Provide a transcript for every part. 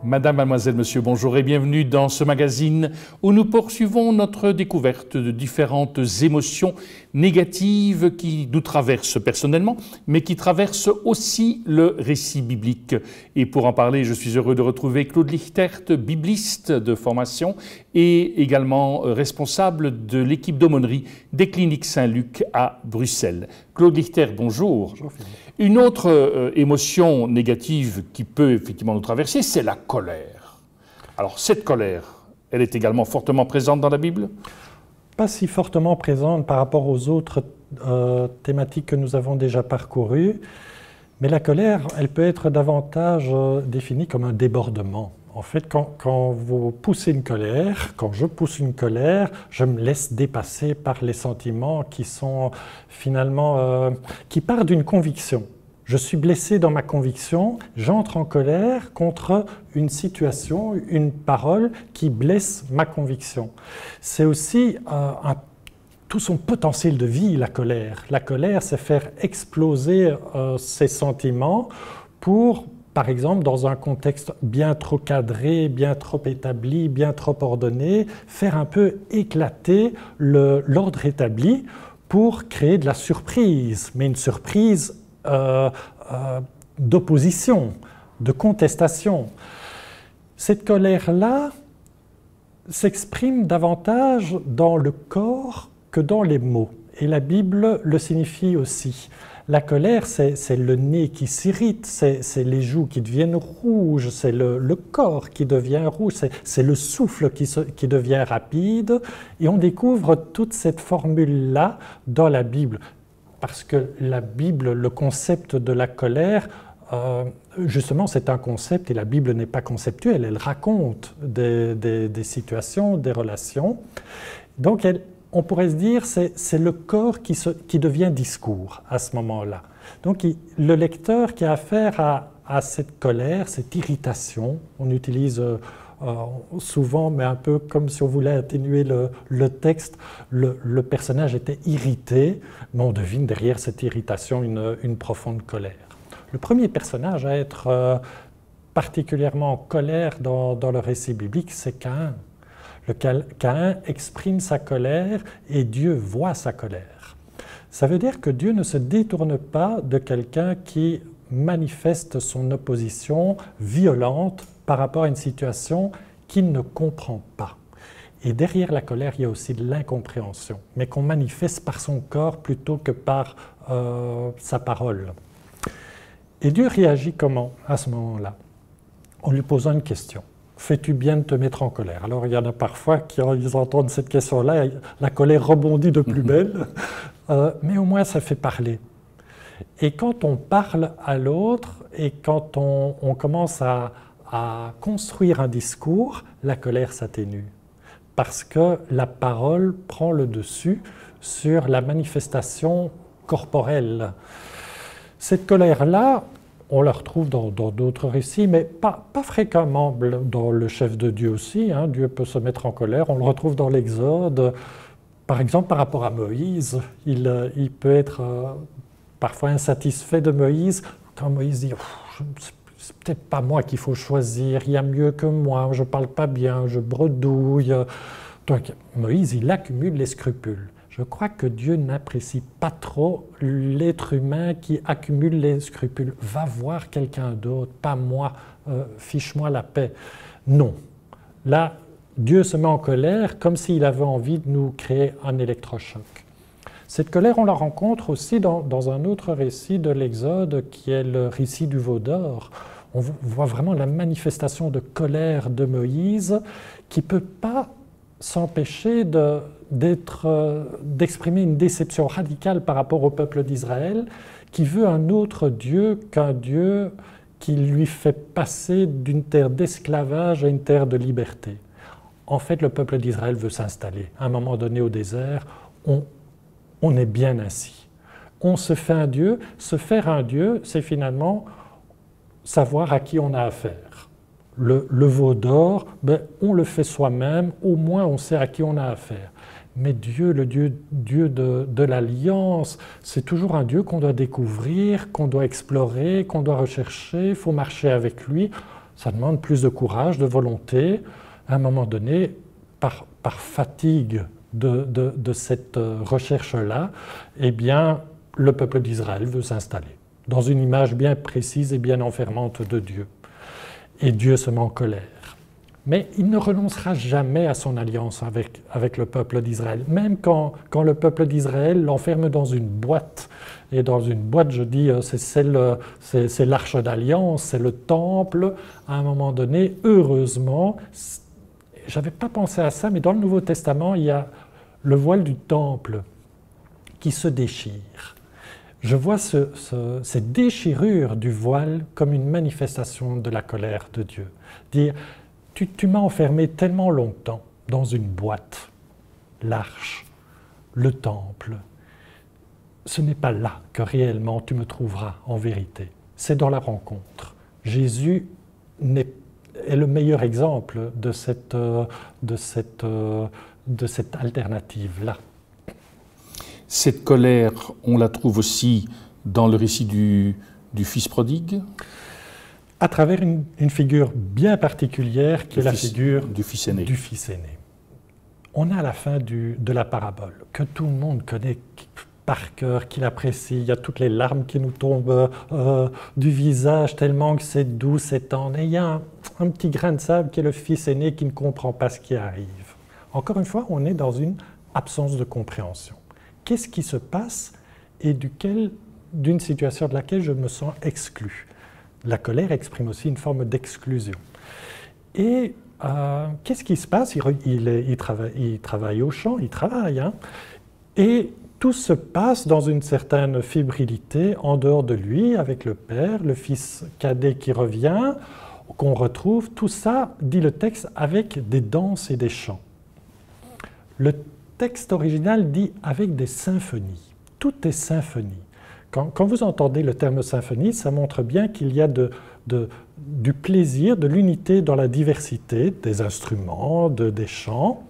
Madame, mademoiselle, monsieur, bonjour et bienvenue dans ce magazine où nous poursuivons notre découverte de différentes émotions négatives qui nous traversent personnellement, mais qui traversent aussi le récit biblique. Et pour en parler, je suis heureux de retrouver Claude Lichtert, bibliste de formation et également responsable de l'équipe d'aumônerie des cliniques Saint-Luc à Bruxelles. Claude Lichtert, bonjour. Bonjour Philippe. Une autre émotion négative qui peut effectivement nous traverser, c'est la colère. Alors cette colère, elle est également fortement présente dans la Bible? Pas si fortement présente par rapport aux autres thématiques que nous avons déjà parcourues, mais la colère, elle peut être davantage définie comme un débordement. En fait, quand vous poussez une colère, quand je pousse une colère, je me laisse dépasser par les sentiments qui sont finalement, qui partent d'une conviction. Je suis blessé dans ma conviction, j'entre en colère contre une situation, une parole qui blesse ma conviction. C'est aussi tout son potentiel de vie, la colère. La colère, c'est faire exploser ses sentiments pour, par exemple, dans un contexte bien trop cadré, bien trop établi, bien trop ordonné, faire un peu éclater l'ordre établi pour créer de la surprise, mais une surprise d'opposition, de contestation. Cette colère-là s'exprime davantage dans le corps que dans les mots. Et la Bible le signifie aussi. La colère, c'est le nez qui s'irrite, c'est les joues qui deviennent rouges, c'est le corps qui devient rouge, c'est le souffle qui devient rapide. Et on découvre toute cette formule-là dans la Bible. Parce que la Bible, le concept de la colère, justement, c'est un concept et la Bible n'est pas conceptuelle. Elle raconte des situations, des relations. Donc, on pourrait se dire que c'est le corps qui devient discours à ce moment-là. Donc, le lecteur qui a affaire à cette colère, cette irritation, on utilise souvent, mais un peu comme si on voulait atténuer le texte, le personnage était irrité, mais on devine derrière cette irritation une profonde colère. Le premier personnage à être particulièrement en colère dans le récit biblique, c'est Caïn. Caïn exprime sa colère et Dieu voit sa colère. Ça veut dire que Dieu ne se détourne pas de quelqu'un qui manifeste son opposition violente par rapport à une situation qu'il ne comprend pas. Et derrière la colère, il y a aussi de l'incompréhension, mais qu'on manifeste par son corps plutôt que par sa parole. Et Dieu réagit comment à ce moment-là? En lui posant une question. Fais-tu bien de te mettre en colère? Alors il y en a parfois qui entendent cette question-là, la colère rebondit de plus belle, mais au moins ça fait parler. Et quand on parle à l'autre et quand on commence à construire un discours, la colère s'atténue. Parce que la parole prend le dessus sur la manifestation corporelle. Cette colère-là, on la retrouve dans d'autres récits, mais pas fréquemment dans le chef de Dieu aussi. Hein. Dieu peut se mettre en colère, on le retrouve dans l'Exode. Par exemple, par rapport à Moïse, il peut être parfois insatisfait de Moïse, quand Moïse dit « c'est peut-être pas moi qu'il faut choisir, il y a mieux que moi, je ne parle pas bien, je bredouille ». Donc Moïse, il accumule les scrupules. Je crois que Dieu n'apprécie pas trop l'être humain qui accumule les scrupules. Va voir quelqu'un d'autre, pas moi, fiche-moi la paix. Non. Là, Dieu se met en colère comme s'il avait envie de nous créer un électrochoc. Cette colère, on la rencontre aussi dans un autre récit de l'Exode qui est le récit du veau d'or. On voit vraiment la manifestation de colère de Moïse qui ne peut pas s'empêcher d'exprimer une déception radicale par rapport au peuple d'Israël qui veut un autre Dieu qu'un Dieu qui lui fait passer d'une terre d'esclavage à une terre de liberté. En fait, le peuple d'Israël veut s'installer. À un moment donné au désert, on est bien ainsi. On se fait un Dieu. Se faire un Dieu, c'est finalement savoir à qui on a affaire. Le veau d'or, on le fait soi-même, au moins on sait à qui on a affaire. Mais Dieu, le Dieu de l'Alliance, c'est toujours un Dieu qu'on doit découvrir, qu'on doit explorer, qu'on doit rechercher, il faut marcher avec lui. Ça demande plus de courage, de volonté. À un moment donné, par fatigue de cette recherche-là, eh bien, le peuple d'Israël veut s'installer dans une image bien précise et bien enfermante de Dieu. Et Dieu se met en colère. Mais il ne renoncera jamais à son alliance avec le peuple d'Israël, même quand le peuple d'Israël l'enferme dans une boîte. Et dans une boîte, je dis, c'est l'arche d'alliance, c'est le temple. À un moment donné, heureusement, je n'avais pas pensé à ça, mais dans le Nouveau Testament, il y a le voile du temple qui se déchire. Je vois cette déchirure du voile comme une manifestation de la colère de Dieu. Dire, tu m'as enfermé tellement longtemps dans une boîte, l'arche, le temple. Ce n'est pas là que réellement tu me trouveras en vérité. C'est dans la rencontre. Jésus est le meilleur exemple de cette alternative-là. Cette colère, on la trouve aussi dans le récit du Fils prodigue? À travers une figure bien particulière qui est la figure du Fils aîné. On a à la fin de la parabole, que tout le monde connaît par cœur, qu'il apprécie. Il y a toutes les larmes qui nous tombent du visage tellement que c'est doux, c'est tendre. Et il y a un petit grain de sable qui est le Fils aîné qui ne comprend pas ce qui arrive. Encore une fois, on est dans une absence de compréhension. Qu'est-ce qui se passe et d'une situation de laquelle je me sens exclu? La colère exprime aussi une forme d'exclusion. Et qu'est-ce qui se passe? Il travaille au champ, il travaille, hein, et tout se passe dans une certaine fébrilité en dehors de lui, avec le père, le fils cadet qui revient, qu'on retrouve, tout ça, dit le texte, avec des danses et des chants. Le texte original dit avec des symphonies. Tout est symphonie. Quand vous entendez le terme symphonie, ça montre bien qu'il y a du plaisir, de l'unité dans la diversité des instruments, des chants,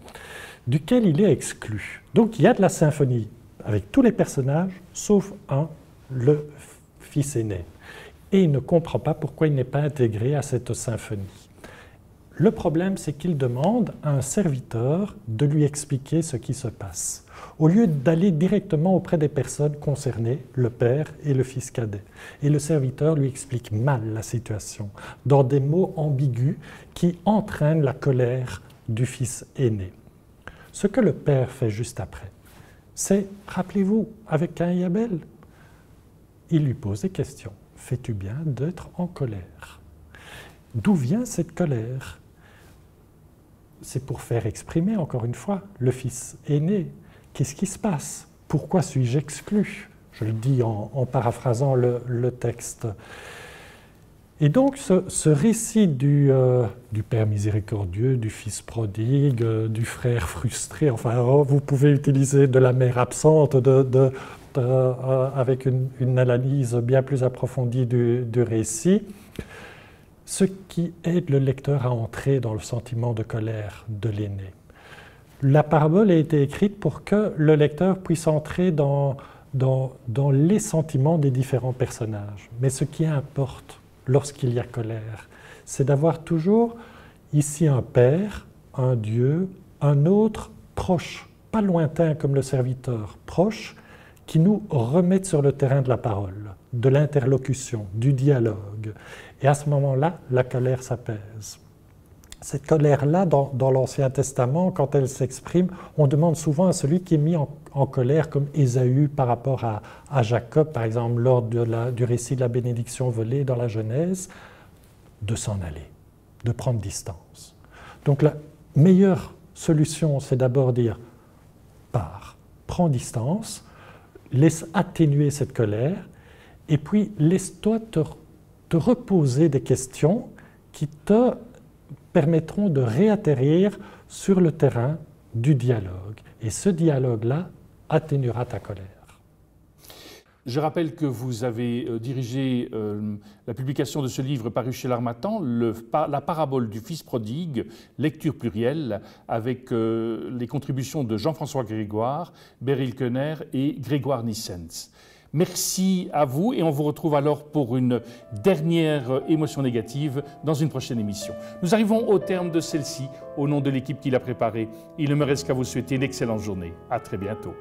duquel il est exclu. Donc il y a de la symphonie avec tous les personnages, sauf un, le fils aîné. Et il ne comprend pas pourquoi il n'est pas intégré à cette symphonie. Le problème, c'est qu'il demande à un serviteur de lui expliquer ce qui se passe, au lieu d'aller directement auprès des personnes concernées, le père et le fils cadet. Et le serviteur lui explique mal la situation, dans des mots ambigus qui entraînent la colère du fils aîné. Ce que le père fait juste après, c'est, rappelez-vous, avec Caïn et Abel, il lui pose des questions. Fais-tu bien d'être en colère? D'où vient cette colère? C'est pour faire exprimer, encore une fois, le fils aîné. Qu'est-ce qui se passe? Pourquoi suis-je exclu? Je le dis en paraphrasant le texte. Et donc, ce récit du père miséricordieux, du fils prodigue, du frère frustré, enfin, vous pouvez utiliser de la mère absente, avec une analyse bien plus approfondie du récit, ce qui aide le lecteur à entrer dans le sentiment de colère de l'aîné. La parabole a été écrite pour que le lecteur puisse entrer dans les sentiments des différents personnages. Mais ce qui importe lorsqu'il y a colère, c'est d'avoir toujours ici un père, un Dieu, un autre proche, pas lointain comme le serviteur, proche, qui nous remettent sur le terrain de la parole, de l'interlocution, du dialogue. Et à ce moment-là, la colère s'apaise. Cette colère-là, dans l'Ancien Testament, quand elle s'exprime, on demande souvent à celui qui est mis en colère, comme Ésaü par rapport à Jacob, par exemple, lors du récit de la bénédiction volée dans la Genèse, de s'en aller, de prendre distance. Donc la meilleure solution, c'est d'abord dire « pars, prends distance », laisse atténuer cette colère, et puis laisse-toi te reposer des questions qui te permettront de réatterrir sur le terrain du dialogue. Et ce dialogue-là atténuera ta colère. Je rappelle que vous avez dirigé la publication de ce livre paru chez l'Harmattan, la parabole du Fils prodigue, lecture plurielle, avec les contributions de Jean-François Grégoire, Beryl Koenner et Grégoire Nissens. Merci à vous et on vous retrouve alors pour une dernière émotion négative dans une prochaine émission. Nous arrivons au terme de celle-ci. Au nom de l'équipe qui l'a préparée, il ne me reste qu'à vous souhaiter une excellente journée. À très bientôt.